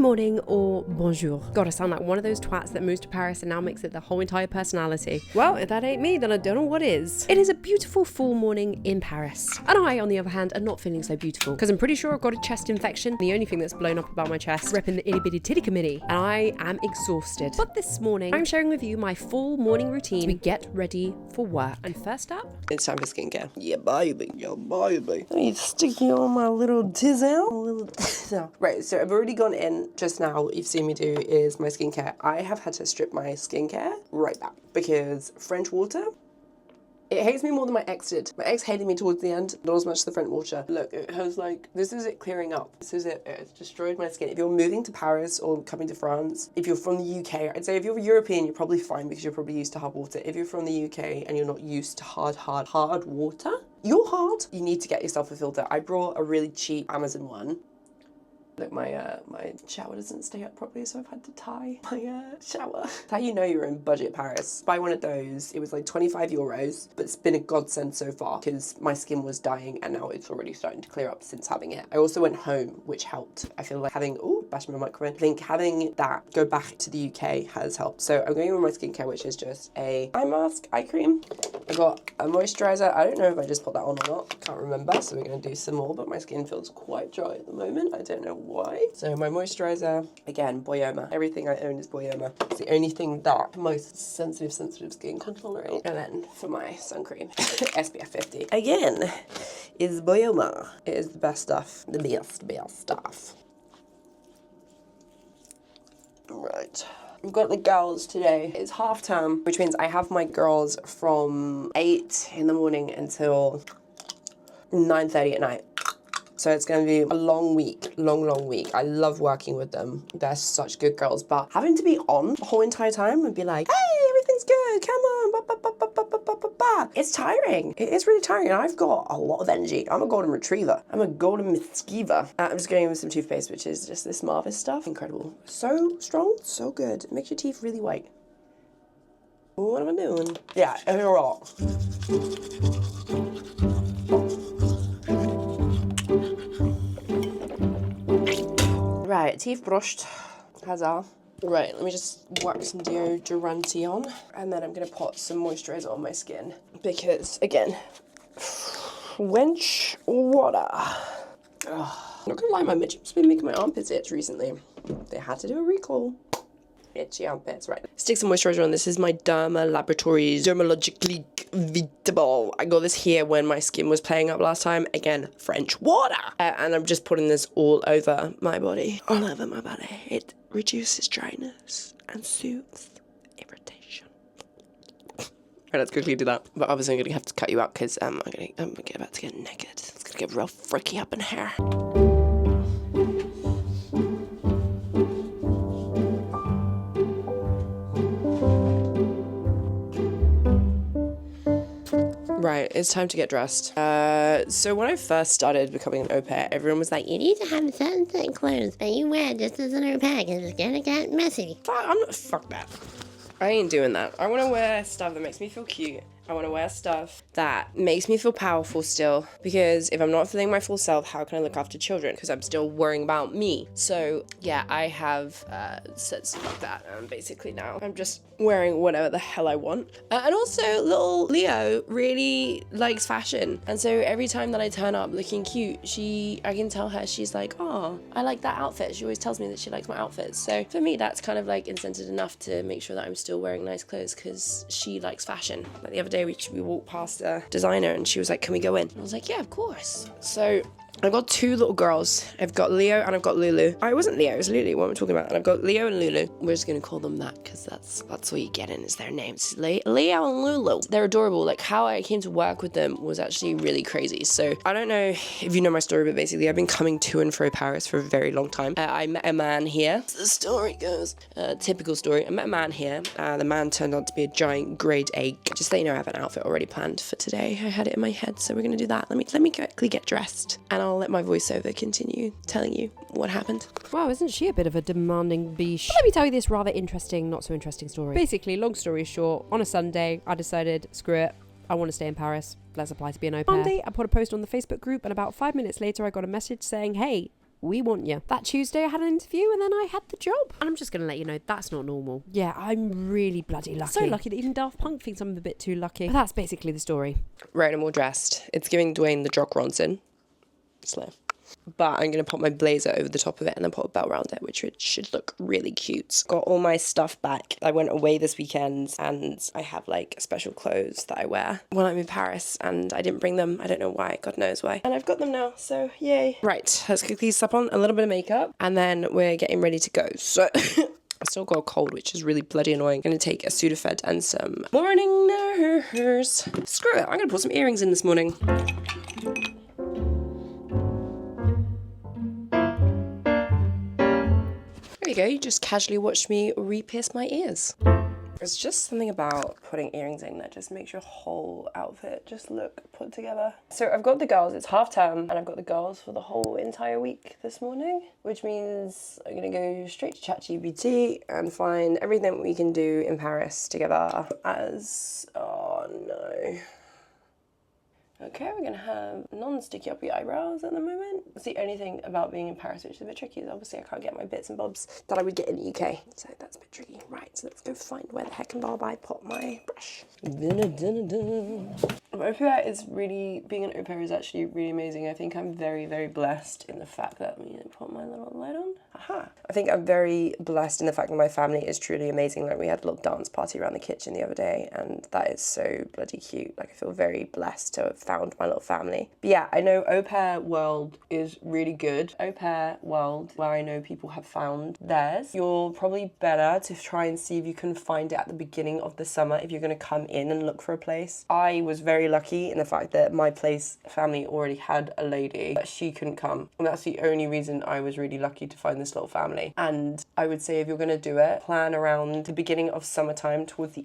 morning or bonjour. God, I sound like one of those twats that moves to Paris and now makes it the whole entire personality. Well, if that ain't me, then I don't know what is. It is a beautiful fall morning in Paris. And I, on the other hand, are not feeling so beautiful because I'm pretty sure I've got a chest infection. The only thing that's blown up about my chest, repping the itty bitty titty committee. And I am exhausted. But this morning, I'm sharing with you my full morning routine to get ready for work. And first up, it's time for skincare. Yeah, baby. Yeah, baby. Let me stick you on my little tizzle. Right, so I've already gone in just now. You've seen me do is my skincare. I have had to strip my skincare right back because French water, it hates me more than my ex did. My ex hated me towards the end, not as much as the French water. Look, it has like, this is it clearing up. This is it, it's destroyed my skin. If you're moving to Paris or coming to France, if you're from the UK, I'd say if you're European, you're probably fine because you're probably used to hard water. If you're from the UK and you're not used to hard water, you're hard. You need to get yourself a filter. I brought a really cheap Amazon one. Look, my shower doesn't stay up properly, so I've had to tie my shower. That's how you know you're in budget Paris. Buy one of those. It was like 25 euros, but it's been a godsend so far because my skin was dying and now it's already starting to clear up since having it. I also went home, which helped. I feel like having, bash my microphone. I think having that go back to the UK has helped. So I'm going with my skincare, which is just a eye mask, eye cream. I got a moisturizer. I don't know if I just put that on or not. Can't remember, so we're going to do some more, but my skin feels quite dry at the moment. I don't know why. So my moisturizer, again, Boyoma. Everything I own is Boyoma. It's the only thing that most sensitive skin can tolerate. And then for my sun cream, SPF 50. Again, is Boyoma. It is the best stuff. The best stuff. Right. We've got the girls today. It's half term, which means I have my girls from 8 in the morning until 9:30 at night. So it's going to be a long week, long week. I love working with them. They're such good girls, but having to be on the whole entire time and be like, hey, everything's good, come on, it's tiring. It is really tiring, and I've got a lot of energy. I'm a golden retriever. I'm a golden mischieva. I'm just going with some toothpaste, which is just this Marvis stuff. Incredible. So strong, so good. It makes your teeth really white. What am I doing? Yeah, I feel raw. Right, teeth brushed. Huzzah. Right, let me just whack some deodorant on, and then I'm gonna put some moisturizer on my skin because, again, wench water. I'm not gonna lie, my midget's been making my armpits itch recently. They had to do a recall. Itchy armpits, right. Stick some moisturizer on. This is my Derma Laboratories Dermalogically Vitable. I got this here when my skin was playing up last time. Again, French water. And I'm just putting this all over my body. All over my body. It reduces dryness and soothes irritation. Right, let's quickly do that. But obviously I'm gonna have to cut you out because I'm about to get naked. It's gonna get real freaky up in here. Right, it's time to get dressed. So when I first started becoming an au pair, everyone was like, you need to have a certain set of clothes that you wear just as an au pair because it's gonna get messy. Fuck that. I ain't doing that. I want to wear stuff that makes me feel cute. I want to wear stuff that makes me feel powerful still, because if I'm not feeling my full self, how can I look after children? Because I'm still worrying about me. So yeah, I have said stuff like that, and basically now I'm just wearing whatever the hell I want. And also, little Leo really likes fashion, and so every time that I turn up looking cute, I can tell her, she's like, oh, I like that outfit. She always tells me that she likes my outfits. So for me, that's kind of like incentive enough to make sure that I'm still wearing nice clothes because she likes fashion. Like the other day, we walked past a designer and she was like, can we go in? And I was like, yeah, of course. So I've got two little girls. I've got Leo and I've got Lulu. Oh, it wasn't Leo, it was Lulu, what am I talking about? And I've got Leo and Lulu. We're just gonna call them that because that's what you get in, is their names. Leo and Lulu. They're adorable. Like, how I came to work with them was actually really crazy. So I don't know if you know my story, but basically I've been coming to and fro Paris for a very long time. I met a man here. As the story goes, typical story. I met a man here. The man turned out to be a giant grade A. Just so you know, I have an outfit already planned for today. I had it in my head, so we're gonna do that. Let me quickly get dressed, and I'll let my voiceover continue telling you what happened. Wow, isn't she a bit of a demanding biche? Let me tell you this rather interesting, not so interesting story. Basically, long story short, on a Sunday, I decided, screw it, I want to stay in Paris. Let's apply to be an au pair. Monday, I put a post on the Facebook group, and about 5 minutes later, I got a message saying, hey, we want you. That Tuesday I had an interview and then I had the job. And I'm just going to let you know, that's not normal. Yeah, I'm really bloody lucky. So lucky that even Daft Punk thinks I'm a bit too lucky. But that's basically the story. Right, I'm all dressed. It's giving Dwayne the Jock Ronson. Slow. But I'm going to put my blazer over the top of it and then put a belt around it, which should look really cute. Got all my stuff back. I went away this weekend and I have like special clothes that I wear when I'm in Paris and I didn't bring them. I don't know why. God knows why. And I've got them now, so yay. Right, let's quickly slap on a little bit of makeup and then we're getting ready to go. So... I still got a cold, which is really bloody annoying. I'm going to take a Sudafed and some morning nurse. Screw it, I'm going to put some earrings in this morning. There you go, you just casually watched me re-pierce my ears. There's just something about putting earrings in that just makes your whole outfit just look put together. So I've got the girls, it's half term, and I've got the girls for the whole entire week this morning, which means I'm gonna go straight to ChatGPT and find everything we can do in Paris together as, oh no. Okay, we're gonna have non-sticky uppy eyebrows at the moment. It's the only thing about being in Paris which is a bit tricky is obviously I can't get my bits and bobs that I would get in the UK. So that's a bit tricky. Right, so let's go find where the heck and bob I put my brush. Au pair is really, being an au pair is actually really amazing. I think I'm very, very blessed in the fact that, I'm gonna put my little light on. Aha. I think I'm very blessed in the fact that my family is truly amazing. Like we had a little dance party around the kitchen the other day and that is so bloody cute. Like I feel very blessed to have found my little family. But yeah, I know au pair world is really good. Au pair world, where I know people have found theirs, you're probably better to try and see if you can find it at the beginning of the summer if you're going to come in and look for a place. I was very lucky in the fact that my family already had a lady, but she couldn't come. And that's the only reason I was really lucky to find this little family. And I would say if you're going to do it, plan around the beginning of summertime towards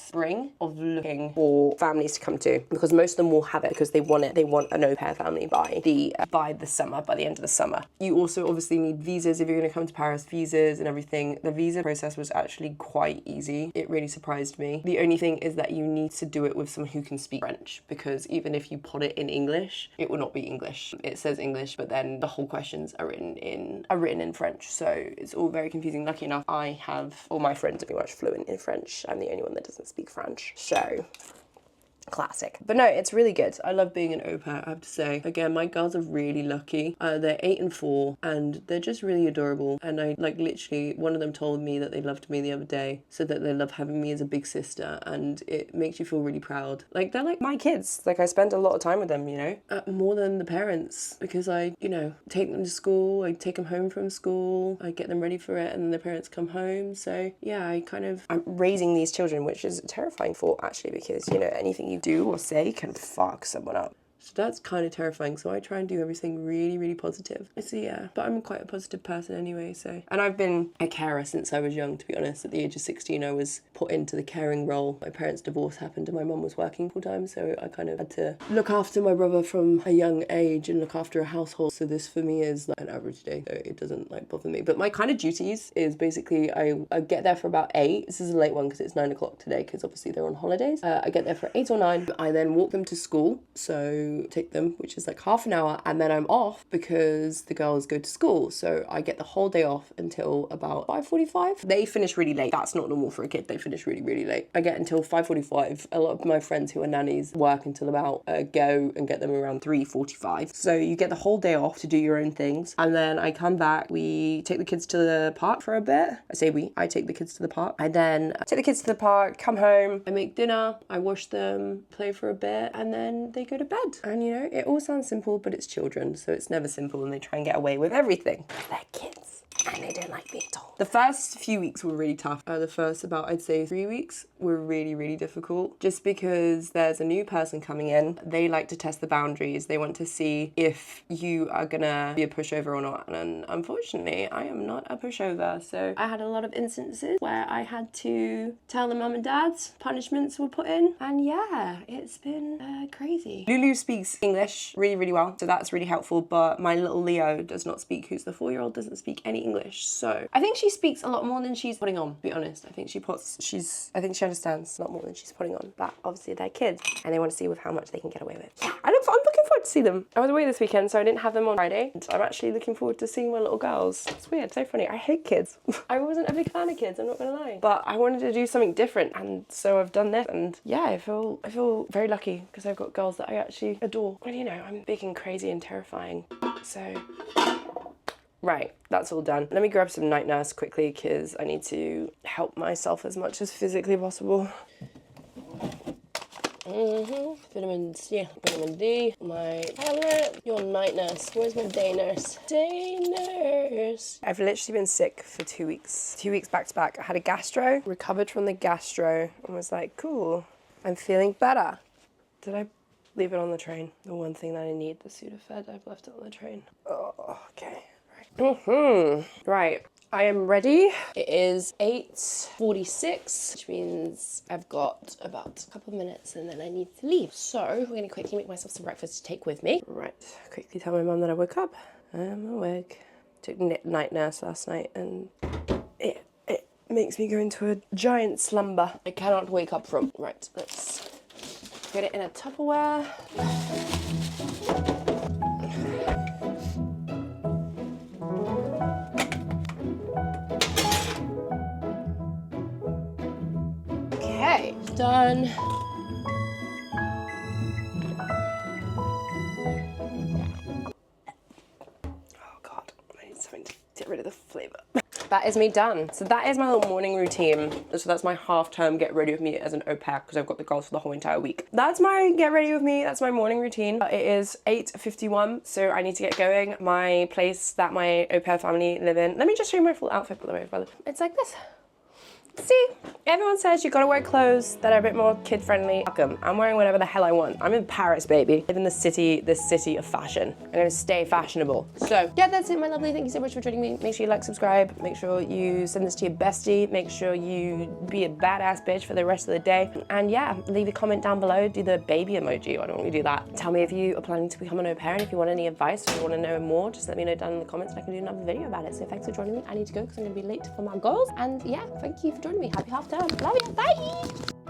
spring of looking for families to come to, because most of them will have it because they want it. They want an au pair family by the end of the summer. You also obviously need visas if you're going to come to Paris, visas and everything. The visa process was actually quite easy. It really surprised me. The only thing is that you need to do it with someone who can speak French, because even if you put it in English, it will not be English. It says English, but then the whole questions are written in French. So it's all very confusing. Lucky enough, all my friends are pretty much fluent in French. I'm the only one that doesn't speak French. So classic. But no, it's really good. I love being an au pair, I have to say. Again, my girls are really lucky. They're 8 and 4 and they're just really adorable. And I literally, one of them told me that they loved me the other day, said that they love having me as a big sister, and it makes you feel really proud. Like they're like my kids. Like I spend a lot of time with them, more than the parents, because I, take them to school, I take them home from school, I get them ready for it, and then the parents come home. So yeah, I'm raising these children, which is a terrifying thought actually, because anything you do or say can fuck someone up. So that's kind of terrifying. So I try and do everything really, really positive. So yeah, but I'm quite a positive person anyway. So, and I've been a carer since I was young, to be honest. At the age of 16, I was put into the caring role. My parents' divorce happened and my mum was working full time. So I kind of had to look after my brother from a young age and look after a household. So this for me is like an average day. So it doesn't bother me. But my kind of duties is basically I get there for about 8. This is a late one because it's 9 o'clock today, because obviously they're on holidays. I get there for 8 or 9. I then walk them to school. So take them, which is like half an hour, and then I'm off because the girls go to school. So I get the whole day off until about 5:45. They finish really late. That's not normal for a kid. They finish really, really late. I get until 5:45. A lot of my friends who are nannies work until about go and get them around 3:45. So you get the whole day off to do your own things. And then I come back, we take the kids to the park for a bit. I take the kids to the park. I then take the kids to the park, come home, I make dinner, I wash them, play for a bit, and then they go to bed. And it all sounds simple, but it's children, so it's never simple, and they try and get away with everything. They're kids, and they don't like being told. The first few weeks were really tough. The first about, I'd say, 3 weeks were really, really difficult, just because there's a new person coming in. They like to test the boundaries. They want to see if you are gonna be a pushover or not, and unfortunately, I am not a pushover. So I had a lot of instances where I had to tell the mum and dads punishments were put in, and yeah, it's been crazy. Lulu speaks English really, really well, so that's really helpful, but my little Leo does not speak, who's the 4-year-old, doesn't speak any English English. So I think she speaks a lot more than she's putting on, to be honest. I think she understands a lot more than she's putting on. But obviously they're kids and they want to see with how much they can get away with. Yeah, I'm looking forward to see them. I was away this weekend, so I didn't have them on Friday. And I'm actually looking forward to seeing my little girls. It's weird, so funny. I hate kids. I wasn't a big fan of kids, I'm not gonna lie. But I wanted to do something different, and so I've done this. And yeah, I feel very lucky because I've got girls that I actually adore. Well, you know, I'm big and crazy and terrifying. So right, that's all done. Let me grab some night nurse quickly because I need to help myself as much as physically possible. Vitamin C, vitamin D, my tablet, your night nurse. Where's my day nurse? Day nurse. I've literally been sick for 2 weeks. 2 weeks back to back. I had a gastro, recovered from the gastro, and was like, cool, I'm feeling better. Did I leave it on the train? The one thing that I need, the Sudafed, I've left it on the train. Oh, okay. Right. I am ready. It is 8:46, which means I've got about a couple of minutes and then I need to leave. So we're gonna quickly make myself some breakfast to take with me. Right, quickly tell my mum that I woke up. I'm awake. Took night nurse last night and it makes me go into a giant slumber I cannot wake up from. Right, let's get it in a Tupperware. Okay, done. Oh God, I need something to get rid of the flavour. That is me done. So that is my little morning routine. So that's my half-term get ready with me as an au pair because I've got the girls for the whole entire week. That's my get ready with me. That's my morning routine. It is 8:51, so I need to get going. My place that my au pair family live in. Let me just show you my full outfit, by the way, brother. It's like this. See, everyone says you gotta wear clothes that are a bit more kid-friendly. Fuck 'em. I'm wearing whatever the hell I want. I'm in Paris, baby. Live in this city of fashion. I'm gonna stay fashionable. So yeah, that's it, my lovely. Thank you so much for joining me. Make sure you like, subscribe. Make sure you send this to your bestie. Make sure you be a badass bitch for the rest of the day. And yeah, leave a comment down below. Do the baby emoji. I don't want you to do that. Tell me if you are planning to become an au pair and if you want any advice or you want to know more, just let me know down in the comments and I can do another video about it. So thanks for joining me. I need to go because I'm gonna be late for my goals. And yeah, thank you for joining me. Happy half term. Love you. Bye.